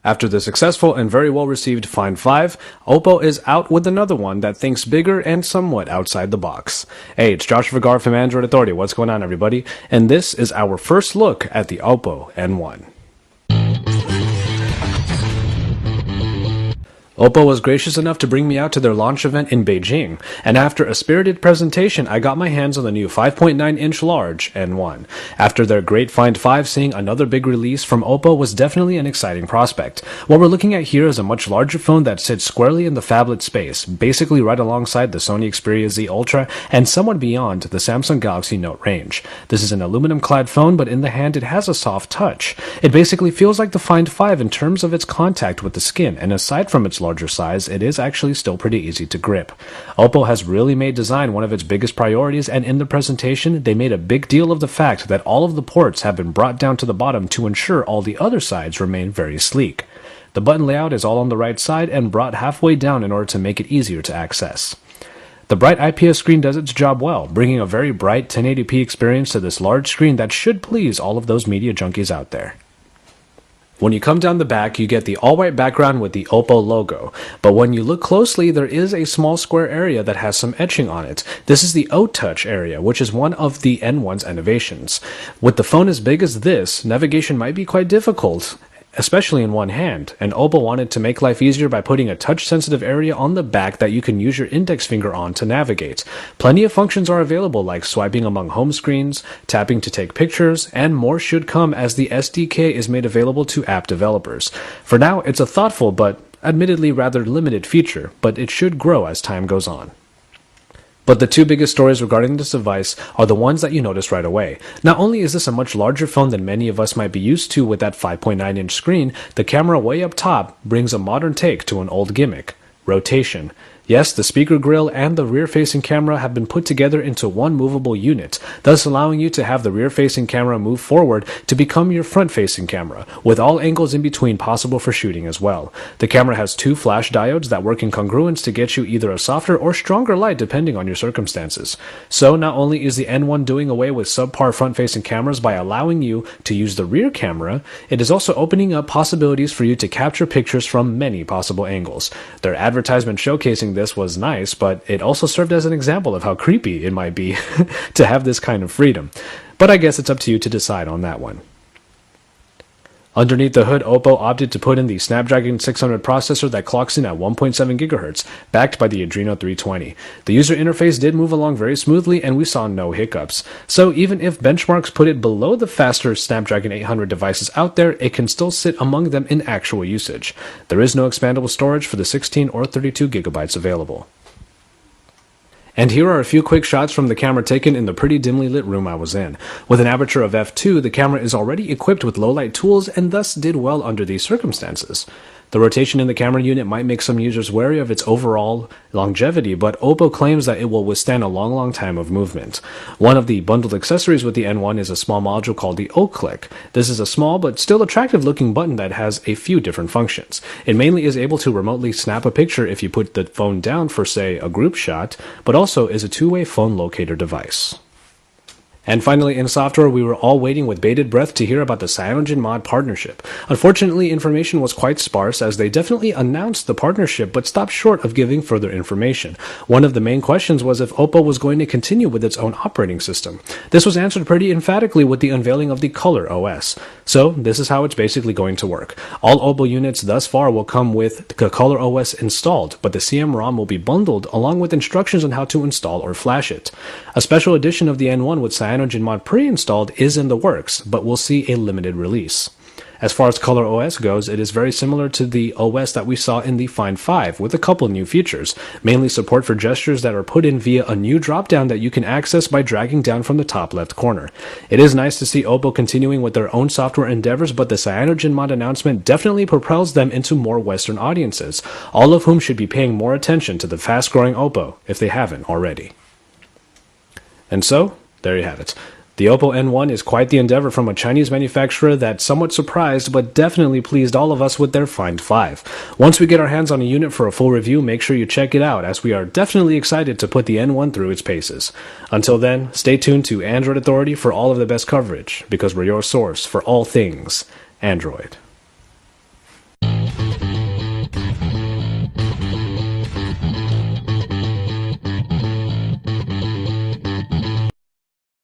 After the successful and very well received Find 5, Oppo is out with another one that thinks bigger and somewhat outside the box. Hey, it's Josh Vergara from Android Authority. What's going on, everybody? And this is our first look at the Oppo N1. Oppo was gracious enough to bring me out to their launch event in Beijing, and after a spirited presentation, I got my hands on the new 5.9-inch large N1. After their great Find 5, seeing another big release from Oppo was definitely an exciting prospect. What we're looking at here is a much larger phone that sits squarely in the phablet space, basically right alongside the Sony Xperia Z Ultra and somewhat beyond the Samsung Galaxy Note range. This is an aluminum-clad phone, but in the hand it has a soft touch. It basically feels like the Find 5 in terms of its contact with the skin, and aside from its larger size, it is actually still pretty easy to grip. Oppo has really made design one of its biggest priorities, and in the presentation, they made a big deal of the fact that all of the ports have been brought down to the bottom to ensure all the other sides remain very sleek. The button layout is all on the right side and brought halfway down in order to make it easier to access. The bright IPS screen does its job well, bringing a very bright 1080p experience to this large screen that should please all of those media junkies out there. When you come down the back, you get the all-white background with the Oppo logo, but when you look closely, there is a small square area that has some etching on it. This is the O-Touch area, which is one of the N1's innovations. With the phone as big as this, navigation might be quite difficult, especially in one hand, and Oppo wanted to make life easier by putting a touch-sensitive area on the back that you can use your index finger on to navigate. Plenty of functions are available, like swiping among home screens, tapping to take pictures, and more should come as the SDK is made available to app developers. For now, it's a thoughtful but admittedly rather limited feature, but it should grow as time goes on. But the two biggest stories regarding this device are the ones that you notice right away. Not only is this a much larger phone than many of us might be used to with that 5.9-inch screen, the camera way up top brings a modern take to an old gimmick: rotation. Yes, the speaker grille and the rear-facing camera have been put together into one movable unit, thus allowing you to have the rear-facing camera move forward to become your front-facing camera, with all angles in between possible for shooting as well. The camera has two flash diodes that work in congruence to get you either a softer or stronger light depending on your circumstances. So not only is the N1 doing away with subpar front-facing cameras by allowing you to use the rear camera, it is also opening up possibilities for you to capture pictures from many possible angles. Their advertisement showcasing this was nice, but it also served as an example of how creepy it might be to have this kind of freedom. But I guess it's up to you to decide on that one. Underneath the hood, Oppo opted to put in the Snapdragon 600 processor that clocks in at 1.7 GHz, backed by the Adreno 320. The user interface did move along very smoothly, and we saw no hiccups. So even if benchmarks put it below the faster Snapdragon 800 devices out there, it can still sit among them in actual usage. There is no expandable storage for the 16 or 32 GB available. And here are a few quick shots from the camera taken in the pretty dimly lit room I was in. With an aperture of f2, the camera is already equipped with low-light tools and thus did well under these circumstances. The rotation in the camera unit might make some users wary of its overall longevity, but Oppo claims that it will withstand a long time of movement. One of the bundled accessories with the N1 is a small module called the O-Click. This is a small but still attractive looking button that has a few different functions. It mainly is able to remotely snap a picture if you put the phone down for, say, a group shot, but also is a two-way phone locator device. And finally, in software, we were all waiting with bated breath to hear about the CyanogenMod partnership. Unfortunately, information was quite sparse, as they definitely announced the partnership but stopped short of giving further information. One of the main questions was if Oppo was going to continue with its own operating system. This was answered pretty emphatically with the unveiling of the Color OS. So, this is how it's basically going to work. All Oppo units thus far will come with the Color OS installed, but the CM-ROM will be bundled along with instructions on how to install or flash it. A special edition of the N1 with CyanogenMod pre-installed is in the works, but we'll see a limited release. As far as Color OS goes, it is very similar to the OS that we saw in the Find 5, with a couple new features, mainly support for gestures that are put in via a new drop-down that you can access by dragging down from the top left corner. It is nice to see Oppo continuing with their own software endeavors, but the CyanogenMod announcement definitely propels them into more Western audiences, all of whom should be paying more attention to the fast-growing Oppo, if they haven't already. And so, there you have it. The Oppo N1 is quite the endeavor from a Chinese manufacturer that somewhat surprised but definitely pleased all of us with their Find 5. Once we get our hands on a unit for a full review, make sure you check it out, as we are definitely excited to put the N1 through its paces. Until then, stay tuned to Android Authority for all of the best coverage, because we're your source for all things Android.